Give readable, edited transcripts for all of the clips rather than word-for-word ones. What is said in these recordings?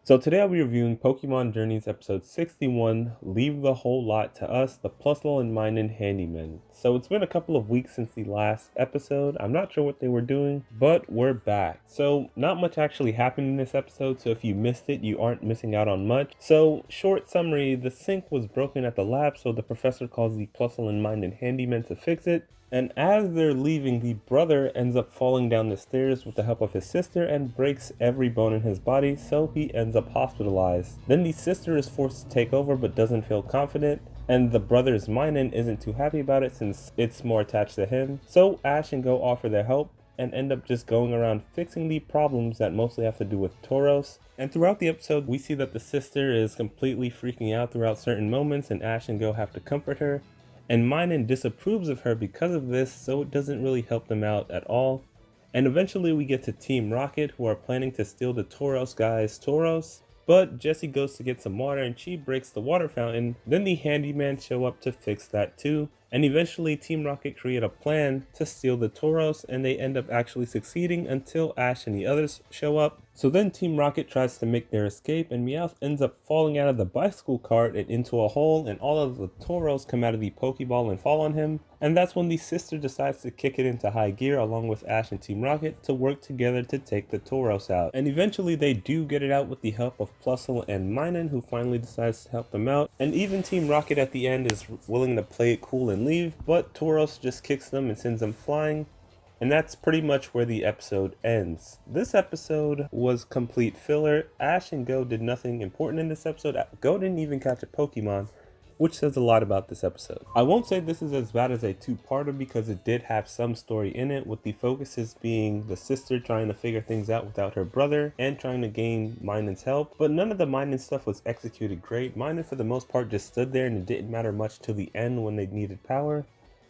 So today I'll be reviewing Pokemon Journeys episode 61, Leave the Whole Lot to Us, the Plusle and Minun Handymen. So it's been a couple of weeks since the last episode. I'm not sure what they were doing, but we're back. So not much actually happened in this episode, so if you missed it, you aren't missing out on much. So short summary, the sink was broken at the lab, so the professor calls the Plusle and Minun Handymen to fix it. And as they're leaving, the brother ends up falling down the stairs with the help of his sister and breaks every bone in his body, so he ends up hospitalized. Then the sister is forced to take over but doesn't feel confident, and the brother's Minun isn't too happy about it since it's more attached to him. So Ash and Goh offer their help and end up just going around fixing the problems that mostly have to do with Tauros. And throughout the episode, we see that the sister is completely freaking out throughout certain moments, and Ash and Goh have to comfort her. And Minun disapproves of her because of this, so it doesn't really help them out at all. And eventually we get to Team Rocket, who are planning to steal the Tauros guy's Tauros. But Jessie goes to get some water and she breaks the water fountain. Then the handyman show up to fix that too. And eventually Team Rocket create a plan to steal the Tauros, and they end up actually succeeding until Ash and the others show up. So then Team Rocket tries to make their escape, and Meowth ends up falling out of the bicycle cart and into a hole, and all of the Tauros come out of the Pokeball and fall on him. And that's when the sister decides to kick it into high gear along with Ash and Team Rocket to work together to take the Tauros out. And eventually they do get it out with the help of Plusle and Minun, who finally decides to help them out. And even Team Rocket at the end is willing to play it cool and leave, but Tauros just kicks them and sends them flying. And that's pretty much where the episode ends. This episode was complete filler. Ash and Goh did nothing important in this episode. Goh didn't even catch a Pokemon, which says a lot about this episode. I won't say this is as bad as a two-parter because it did have some story in it, with the focuses being the sister trying to figure things out without her brother and trying to gain Minun's help. But none of the Minun stuff was executed great. Minun for the most part just stood there and it didn't matter much till the end when they needed power.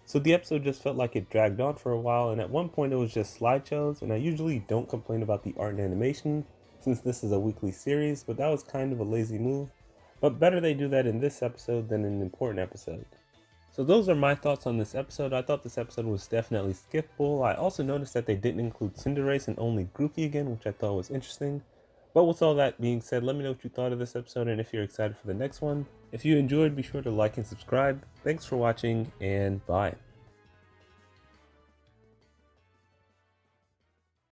So the episode just felt like it dragged on for a while, and at one point it was just slideshows, and I usually don't complain about the art and animation since this is a weekly series, but that was kind of a lazy move. But better they do that in this episode than in an important episode. So those are my thoughts on this episode. I thought this episode was definitely skippable. I also noticed that they didn't include Cinderace and only Grookey again, which I thought was interesting. But with all that being said, let me know what you thought of this episode and if you're excited for the next one. If you enjoyed, be sure to like and subscribe. Thanks for watching, and bye.